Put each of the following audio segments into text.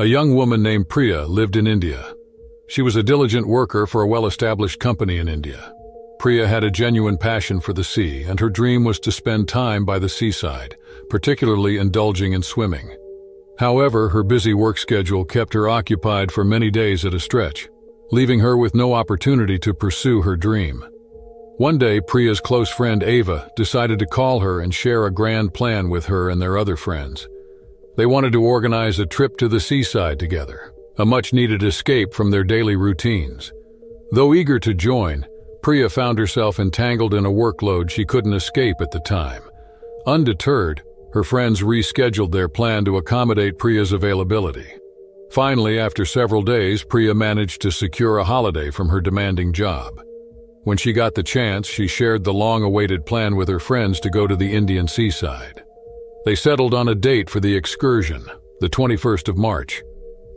A young woman named Priya lived in India. She was a diligent worker for a well-established company in India. Priya had a genuine passion for the sea, and her dream was to spend time by the seaside, particularly indulging in swimming. However, her busy work schedule kept her occupied for many days at a stretch, leaving her with no opportunity to pursue her dream. One day, Priya's close friend Ava decided to call her and share a grand plan with her and their other friends. They wanted to organize a trip to the seaside together, a much-needed escape from their daily routines. Though eager to join, Priya found herself entangled in a workload she couldn't escape at the time. Undeterred, her friends rescheduled their plan to accommodate Priya's availability. Finally, after several days, Priya managed to secure a holiday from her demanding job. When she got the chance, she shared the long-awaited plan with her friends to go to the Indian seaside. They settled on a date for the excursion, the 21st of March.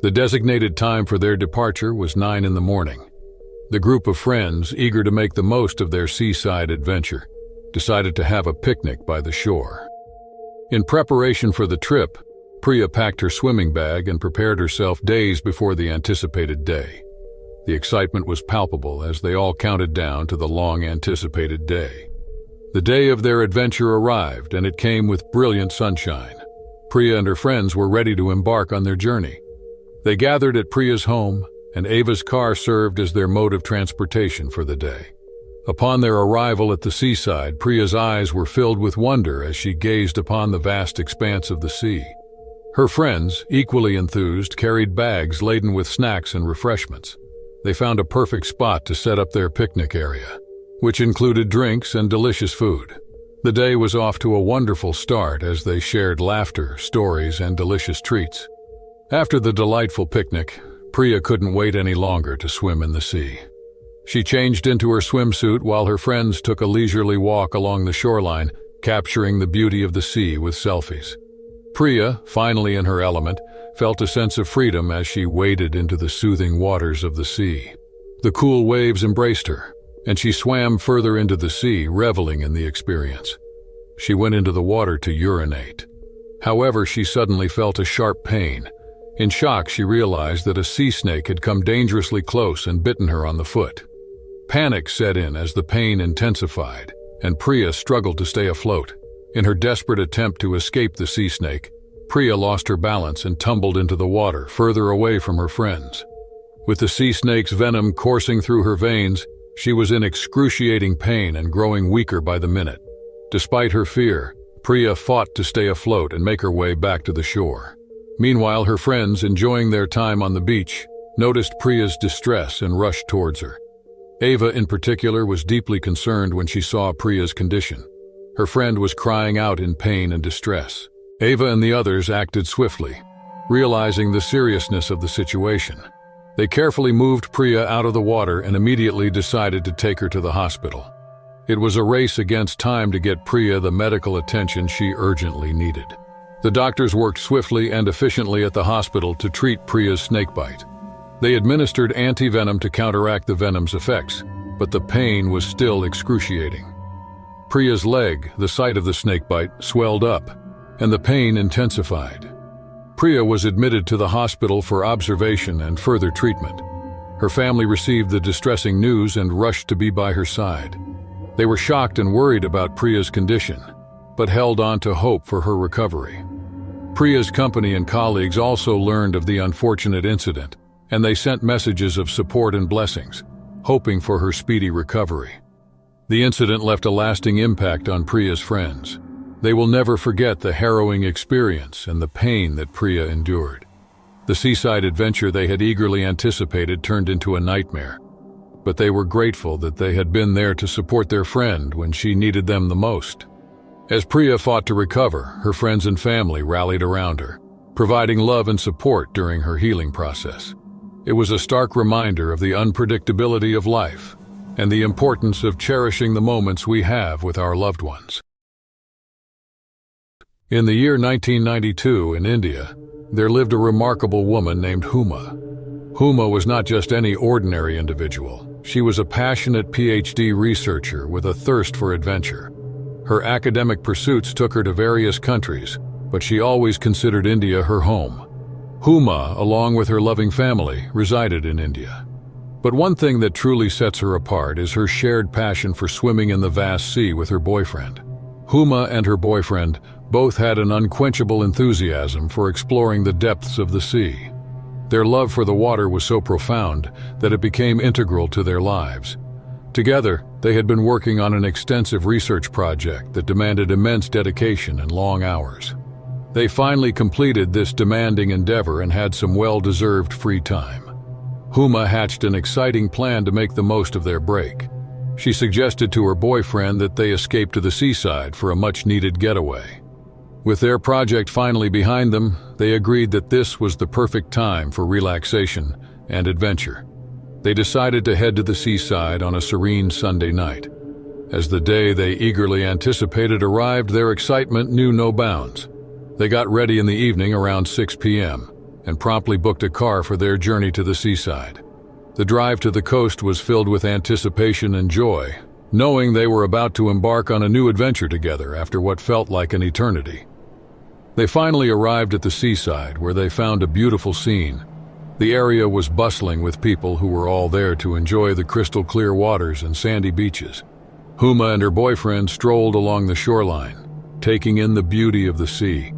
The designated time for their departure was 9 in the morning. The group of friends, eager to make the most of their seaside adventure, decided to have a picnic by the shore. In preparation for the trip, Priya packed her swimming bag and prepared herself days before the anticipated day. The excitement was palpable as they all counted down to the long-anticipated day. The day of their adventure arrived, and it came with brilliant sunshine. Priya and her friends were ready to embark on their journey. They gathered at Priya's home, and Ava's car served as their mode of transportation for the day. Upon their arrival at the seaside, Priya's eyes were filled with wonder as she gazed upon the vast expanse of the sea. Her friends, equally enthused, carried bags laden with snacks and refreshments. They found a perfect spot to set up their picnic area, which included drinks and delicious food. The day was off to a wonderful start as they shared laughter, stories, and delicious treats. After the delightful picnic, Priya couldn't wait any longer to swim in the sea. She changed into her swimsuit while her friends took a leisurely walk along the shoreline, capturing the beauty of the sea with selfies. Priya, finally in her element, felt a sense of freedom as she waded into the soothing waters of the sea. The cool waves embraced her, and she swam further into the sea, reveling in the experience. She went into the water to urinate. However, she suddenly felt a sharp pain. In shock, she realized that a sea snake had come dangerously close and bitten her on the foot. Panic set in as the pain intensified, and Priya struggled to stay afloat. In her desperate attempt to escape the sea snake, Priya lost her balance and tumbled into the water, further away from her friends. With the sea snake's venom coursing through her veins, she was in excruciating pain and growing weaker by the minute. Despite her fear, Priya fought to stay afloat and make her way back to the shore. Meanwhile, her friends, enjoying their time on the beach, noticed Priya's distress and rushed towards her. Ava, in particular, was deeply concerned when she saw Priya's condition. Her friend was crying out in pain and distress. Ava and the others acted swiftly, realizing the seriousness of the situation. They carefully moved Priya out of the water and immediately decided to take her to the hospital. It was a race against time to get Priya the medical attention she urgently needed. The doctors worked swiftly and efficiently at the hospital to treat Priya's snakebite. They administered anti-venom to counteract the venom's effects, but the pain was still excruciating. Priya's leg, the site of the snakebite, swelled up, and the pain intensified. Priya was admitted to the hospital for observation and further treatment. Her family received the distressing news and rushed to be by her side. They were shocked and worried about Priya's condition, but held on to hope for her recovery. Priya's company and colleagues also learned of the unfortunate incident, and they sent messages of support and blessings, hoping for her speedy recovery. The incident left a lasting impact on Priya's friends. They will never forget the harrowing experience and the pain that Priya endured. The seaside adventure they had eagerly anticipated turned into a nightmare, but they were grateful that they had been there to support their friend when she needed them the most. As Priya fought to recover, her friends and family rallied around her, providing love and support during her healing process. It was a stark reminder of the unpredictability of life and the importance of cherishing the moments we have with our loved ones. In the year 1992 in India, there lived a remarkable woman named Huma. Huma was not just any ordinary individual. She was a passionate PhD researcher with a thirst for adventure. Her academic pursuits took her to various countries, but she always considered India her home. Huma, along with her loving family, resided in India. But one thing that truly sets her apart is her shared passion for swimming in the vast sea with her boyfriend. Huma and her boyfriend both had an unquenchable enthusiasm for exploring the depths of the sea. Their love for the water was so profound that it became integral to their lives. Together, they had been working on an extensive research project that demanded immense dedication and long hours. They finally completed this demanding endeavor and had some well-deserved free time. Huma hatched an exciting plan to make the most of their break. She suggested to her boyfriend that they escape to the seaside for a much-needed getaway. With their project finally behind them, they agreed that this was the perfect time for relaxation and adventure. They decided to head to the seaside on a serene Sunday night. As the day they eagerly anticipated arrived, their excitement knew no bounds. They got ready in the evening around 6 p.m. and promptly booked a car for their journey to the seaside. The drive to the coast was filled with anticipation and joy, knowing they were about to embark on a new adventure together after what felt like an eternity. They finally arrived at the seaside, where they found a beautiful scene. The area was bustling with people who were all there to enjoy the crystal-clear waters and sandy beaches. Huma and her boyfriend strolled along the shoreline, taking in the beauty of the sea,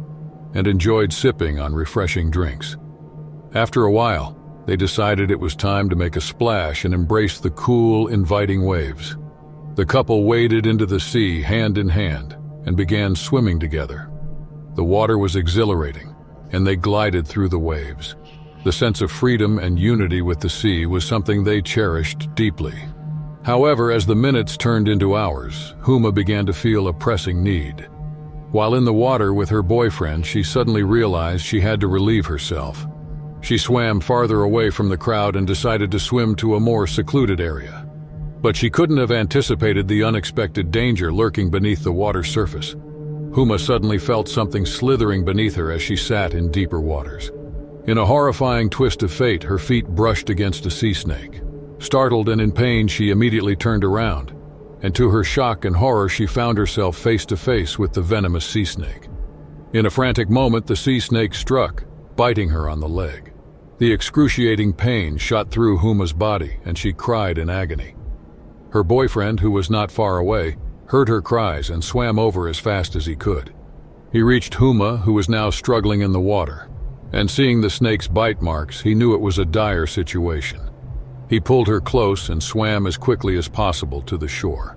and enjoyed sipping on refreshing drinks. After a while, they decided it was time to make a splash and embrace the cool, inviting waves. The couple waded into the sea hand in hand and began swimming together. The water was exhilarating, and they glided through the waves. The sense of freedom and unity with the sea was something they cherished deeply. However, as the minutes turned into hours, Huma began to feel a pressing need. While in the water with her boyfriend, she suddenly realized she had to relieve herself. She swam farther away from the crowd and decided to swim to a more secluded area. But she couldn't have anticipated the unexpected danger lurking beneath the water's surface. Huma suddenly felt something slithering beneath her as she sat in deeper waters. In a horrifying twist of fate, her feet brushed against a sea snake. Startled and in pain, she immediately turned around, and to her shock and horror, she found herself face to face with the venomous sea snake. In a frantic moment, the sea snake struck, biting her on the leg. The excruciating pain shot through Huma's body, and she cried in agony. Her boyfriend, who was not far away, heard her cries and swam over as fast as he could. He reached Huma, who was now struggling in the water, and seeing the snake's bite marks, he knew it was a dire situation. He pulled her close and swam as quickly as possible to the shore.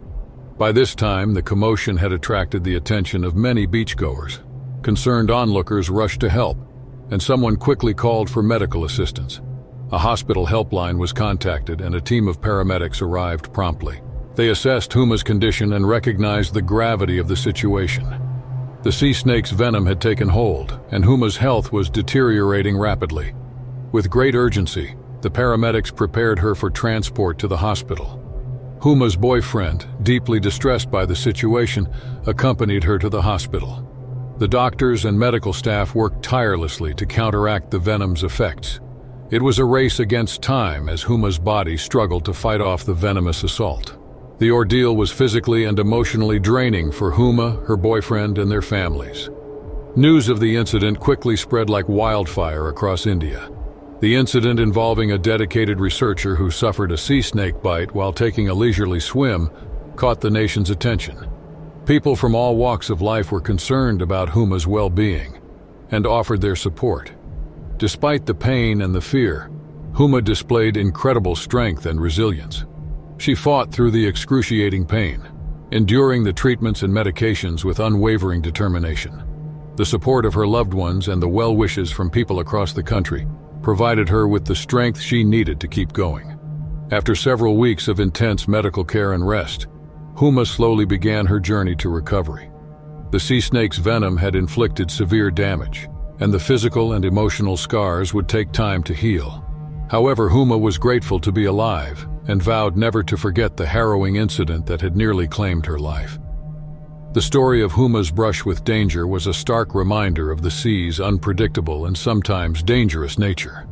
By this time, the commotion had attracted the attention of many beachgoers. Concerned onlookers rushed to help, and someone quickly called for medical assistance. A hospital helpline was contacted, and a team of paramedics arrived promptly. They assessed Huma's condition and recognized the gravity of the situation. The sea snake's venom had taken hold, and Huma's health was deteriorating rapidly. With great urgency, the paramedics prepared her for transport to the hospital. Huma's boyfriend, deeply distressed by the situation, accompanied her to the hospital. The doctors and medical staff worked tirelessly to counteract the venom's effects. It was a race against time as Huma's body struggled to fight off the venomous assault. The ordeal was physically and emotionally draining for Huma, her boyfriend, and their families. News of the incident quickly spread like wildfire across India. The incident, involving a dedicated researcher who suffered a sea snake bite while taking a leisurely swim, caught the nation's attention. People from all walks of life were concerned about Huma's well-being and offered their support. Despite the pain and the fear, Huma displayed incredible strength and resilience. She fought through the excruciating pain, enduring the treatments and medications with unwavering determination. The support of her loved ones and the well wishes from people across the country provided her with the strength she needed to keep going. After several weeks of intense medical care and rest, Huma slowly began her journey to recovery. The sea snake's venom had inflicted severe damage, and the physical and emotional scars would take time to heal. However, Huma was grateful to be alive and vowed never to forget the harrowing incident that had nearly claimed her life. The story of Huma's brush with danger was a stark reminder of the sea's unpredictable and sometimes dangerous nature.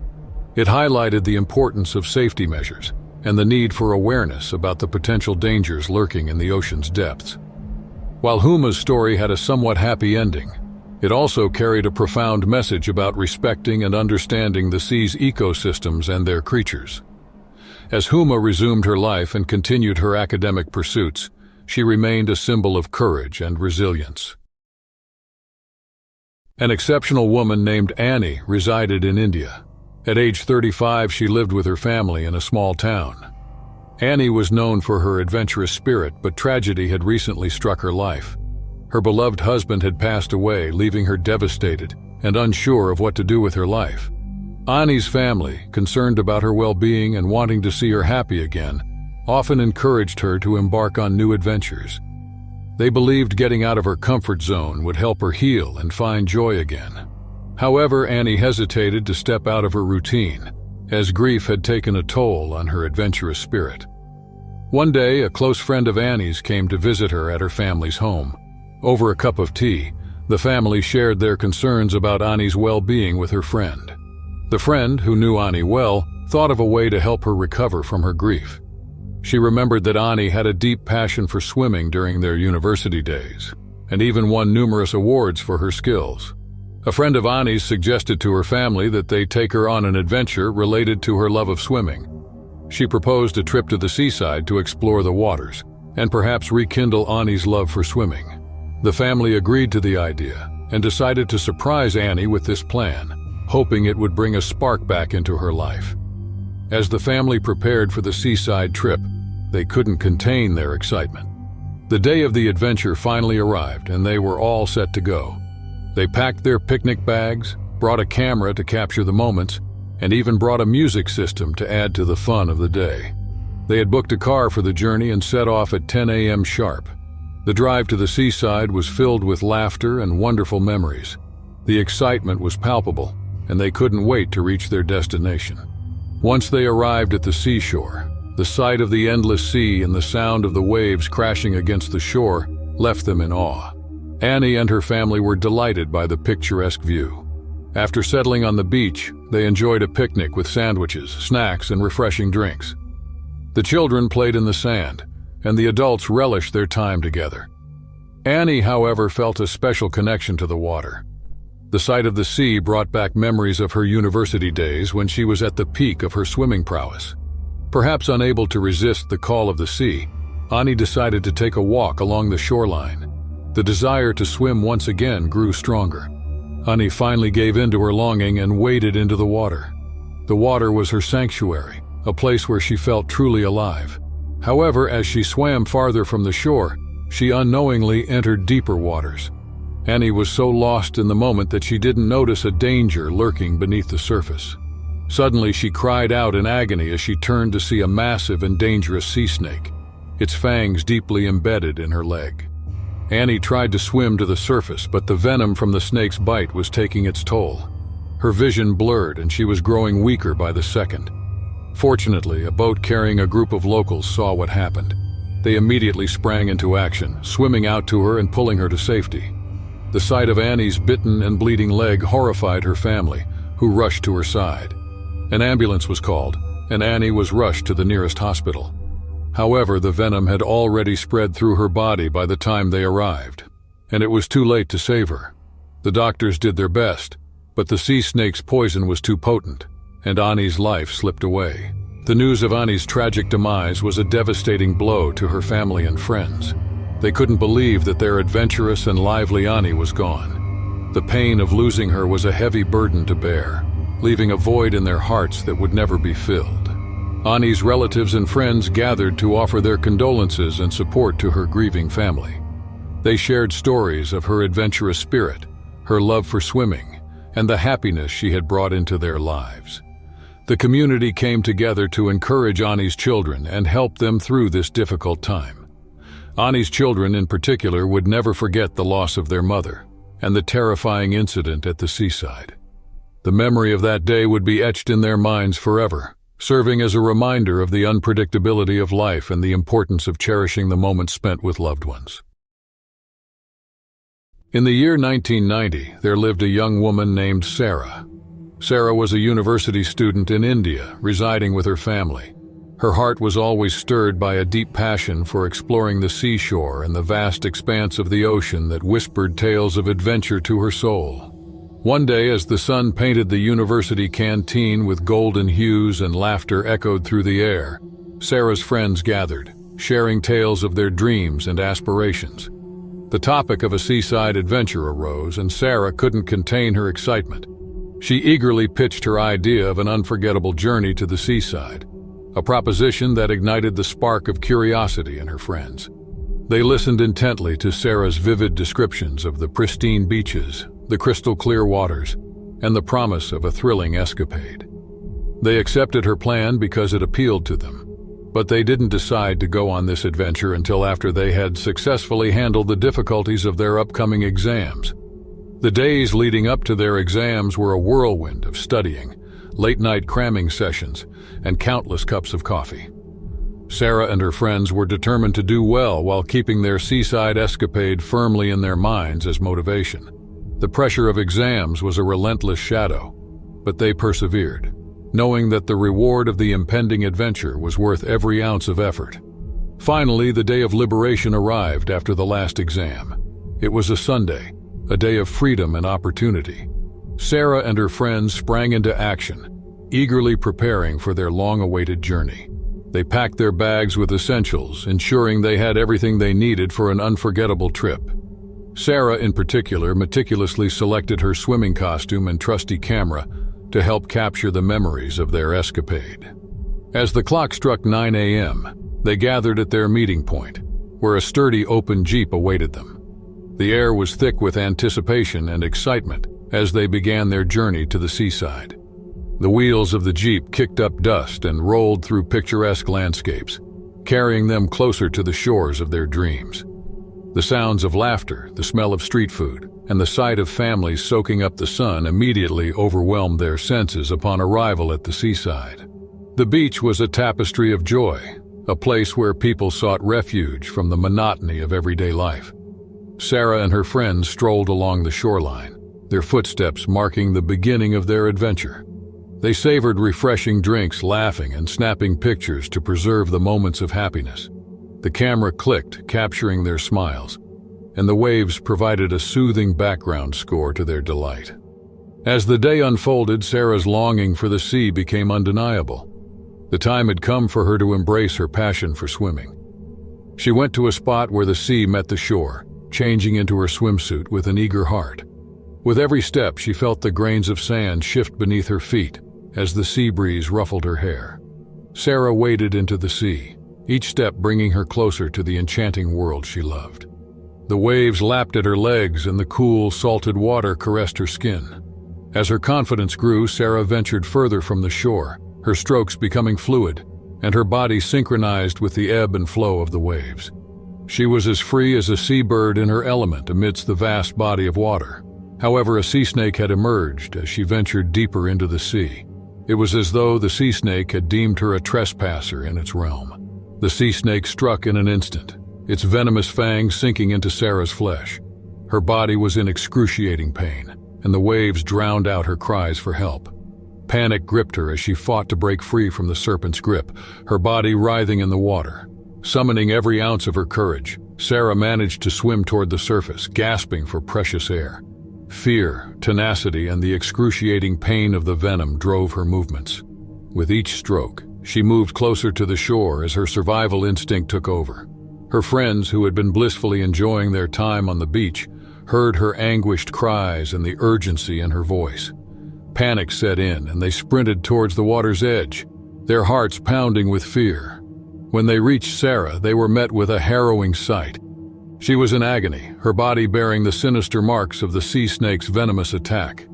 It highlighted the importance of safety measures and the need for awareness about the potential dangers lurking in the ocean's depths. While Huma's story had a somewhat happy ending, It also carried a profound message about respecting and understanding the sea's ecosystems and their creatures. As Huma resumed her life and continued her academic pursuits, she remained a symbol of courage and resilience. An exceptional woman named Annie resided in India. At age 35, she lived with her family in a small town. Annie was known for her adventurous spirit, but tragedy had recently struck her life. Her beloved husband had passed away, leaving her devastated and unsure of what to do with her life. Annie's family, concerned about her well-being and wanting to see her happy again, often encouraged her to embark on new adventures. They believed getting out of her comfort zone would help her heal and find joy again. However, Annie hesitated to step out of her routine, as grief had taken a toll on her adventurous spirit. One day, a close friend of Annie's came to visit her at her family's home. Over a cup of tea, the family shared their concerns about Annie's well-being with her friend. The friend, who knew Annie well, thought of a way to help her recover from her grief. She remembered that Annie had a deep passion for swimming during their university days, and even won numerous awards for her skills. A friend of Annie's suggested to her family that they take her on an adventure related to her love of swimming. She proposed a trip to the seaside to explore the waters, and perhaps rekindle Annie's love for swimming. The family agreed to the idea, and decided to surprise Annie with this plan, hoping it would bring a spark back into her life. As the family prepared for the seaside trip, they couldn't contain their excitement. The day of the adventure finally arrived, and they were all set to go. They packed their picnic bags, brought a camera to capture the moments, and even brought a music system to add to the fun of the day. They had booked a car for the journey and set off at 10 a.m. sharp. The drive to the seaside was filled with laughter and wonderful memories. The excitement was palpable, and they couldn't wait to reach their destination. Once they arrived at the seashore, the sight of the endless sea and the sound of the waves crashing against the shore left them in awe. Annie and her family were delighted by the picturesque view. After settling on the beach, they enjoyed a picnic with sandwiches, snacks, and refreshing drinks. The children played in the sand, and the adults relished their time together. Annie, however, felt a special connection to the water. The sight of the sea brought back memories of her university days when she was at the peak of her swimming prowess. Perhaps unable to resist the call of the sea, Annie decided to take a walk along the shoreline. The desire to swim once again grew stronger. Annie finally gave in to her longing and waded into the water. The water was her sanctuary, a place where she felt truly alive. However, as she swam farther from the shore, she unknowingly entered deeper waters. Annie was so lost in the moment that she didn't notice a danger lurking beneath the surface. Suddenly, she cried out in agony as she turned to see a massive and dangerous sea snake, its fangs deeply embedded in her leg. Annie tried to swim to the surface, but the venom from the snake's bite was taking its toll. Her vision blurred, and she was growing weaker by the second. Fortunately, a boat carrying a group of locals saw what happened. They immediately sprang into action, swimming out to her and pulling her to safety. The sight of Annie's bitten and bleeding leg horrified her family, who rushed to her side. An ambulance was called, and Annie was rushed to the nearest hospital. However, the venom had already spread through her body by the time they arrived, and it was too late to save her. The doctors did their best, but the sea snake's poison was too potent, and Annie's life slipped away. The news of Annie's tragic demise was a devastating blow to her family and friends. They couldn't believe that their adventurous and lively Annie was gone. The pain of losing her was a heavy burden to bear, leaving a void in their hearts that would never be filled. Annie's relatives and friends gathered to offer their condolences and support to her grieving family. They shared stories of her adventurous spirit, her love for swimming, and the happiness she had brought into their lives. The community came together to encourage Annie's children and help them through this difficult time. Annie's children in particular would never forget the loss of their mother and the terrifying incident at the seaside. The memory of that day would be etched in their minds forever, serving as a reminder of the unpredictability of life and the importance of cherishing the moments spent with loved ones. In the year 1990, there lived a young woman named Sarah. Sarah was a university student in India, residing with her family. Her heart was always stirred by a deep passion for exploring the seashore and the vast expanse of the ocean that whispered tales of adventure to her soul. One day, as the sun painted the university canteen with golden hues and laughter echoed through the air, Sarah's friends gathered, sharing tales of their dreams and aspirations. The topic of a seaside adventure arose, and Sarah couldn't contain her excitement. She eagerly pitched her idea of an unforgettable journey to the seaside, a proposition that ignited the spark of curiosity in her friends. They listened intently to Sarah's vivid descriptions of the pristine beaches, the crystal-clear waters, and the promise of a thrilling escapade. They accepted her plan because it appealed to them, but they didn't decide to go on this adventure until after they had successfully handled the difficulties of their upcoming exams. The days leading up to their exams were a whirlwind of studying, late-night cramming sessions, and countless cups of coffee. Sarah and her friends were determined to do well while keeping their seaside escapade firmly in their minds as motivation. The pressure of exams was a relentless shadow, but they persevered, knowing that the reward of the impending adventure was worth every ounce of effort. Finally, the day of liberation arrived after the last exam. It was a Sunday, a day of freedom and opportunity. Sarah and her friends sprang into action, eagerly preparing for their long-awaited journey. They packed their bags with essentials, ensuring they had everything they needed for an unforgettable trip. Sarah, in particular, meticulously selected her swimming costume and trusty camera to help capture the memories of their escapade. As the clock struck 9 a.m., they gathered at their meeting point, where a sturdy open jeep awaited them. The air was thick with anticipation and excitement as they began their journey to the seaside. The wheels of the jeep kicked up dust and rolled through picturesque landscapes, carrying them closer to the shores of their dreams. The sounds of laughter, the smell of street food, and the sight of families soaking up the sun immediately overwhelmed their senses upon arrival at the seaside. The beach was a tapestry of joy, a place where people sought refuge from the monotony of everyday life. Sarah and her friends strolled along the shoreline, their footsteps marking the beginning of their adventure. They savored refreshing drinks, laughing and snapping pictures to preserve the moments of happiness. The camera clicked, capturing their smiles, and the waves provided a soothing background score to their delight. As the day unfolded, Sarah's longing for the sea became undeniable. The time had come for her to embrace her passion for swimming. She went to a spot where the sea met the shore, changing into her swimsuit with an eager heart. With every step, she felt the grains of sand shift beneath her feet as the sea breeze ruffled her hair. Sarah waded into the sea, each step bringing her closer to the enchanting world she loved. The waves lapped at her legs and the cool, salted water caressed her skin. As her confidence grew, Sarah ventured further from the shore, her strokes becoming fluid, and her body synchronized with the ebb and flow of the waves. She was as free as a seabird in her element amidst the vast body of water. However, a sea snake had emerged as she ventured deeper into the sea. It was as though the sea snake had deemed her a trespasser in its realm. The sea snake struck in an instant, its venomous fangs sinking into Sarah's flesh. Her body was in excruciating pain, and the waves drowned out her cries for help. Panic gripped her as she fought to break free from the serpent's grip, her body writhing in the water. Summoning every ounce of her courage, Sarah managed to swim toward the surface, gasping for precious air. Fear, tenacity, and the excruciating pain of the venom drove her movements. With each stroke, she moved closer to the shore as her survival instinct took over. Her friends, who had been blissfully enjoying their time on the beach, heard her anguished cries and the urgency in her voice. Panic set in, and they sprinted towards the water's edge, their hearts pounding with fear. When they reached Sarah, they were met with a harrowing sight. She was in agony, her body bearing the sinister marks of the sea snake's venomous attack.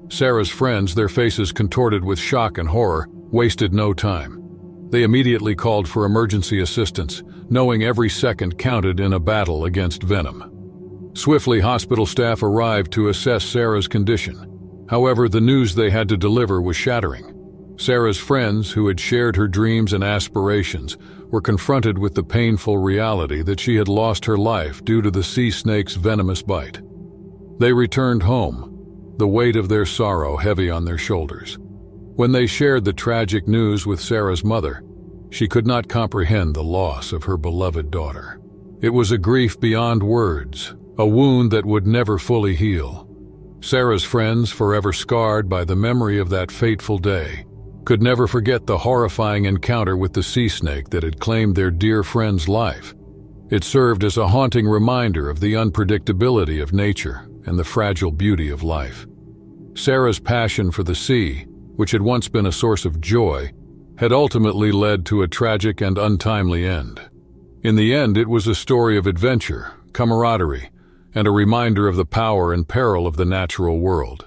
Sarah's friends, their faces contorted with shock and horror, wasted no time. They immediately called for emergency assistance, knowing every second counted in a battle against venom. Swiftly, hospital staff arrived to assess Sarah's condition. However, the news they had to deliver was shattering. Sarah's friends, who had shared her dreams and aspirations, were confronted with the painful reality that she had lost her life due to the sea snake's venomous bite. They returned home, the weight of their sorrow heavy on their shoulders. When they shared the tragic news with Sarah's mother, She could not comprehend the loss of her beloved daughter. It was a grief beyond words, a wound that would never fully heal. Sarah's friends, forever scarred by the memory of that fateful day, could never forget the horrifying encounter with the sea snake that had claimed their dear friend's life. It served as a haunting reminder of the unpredictability of nature and the fragile beauty of life. Sarah's passion for the sea, which had once been a source of joy, had ultimately led to a tragic and untimely end. In the end, it was a story of adventure, camaraderie, and a reminder of the power and peril of the natural world.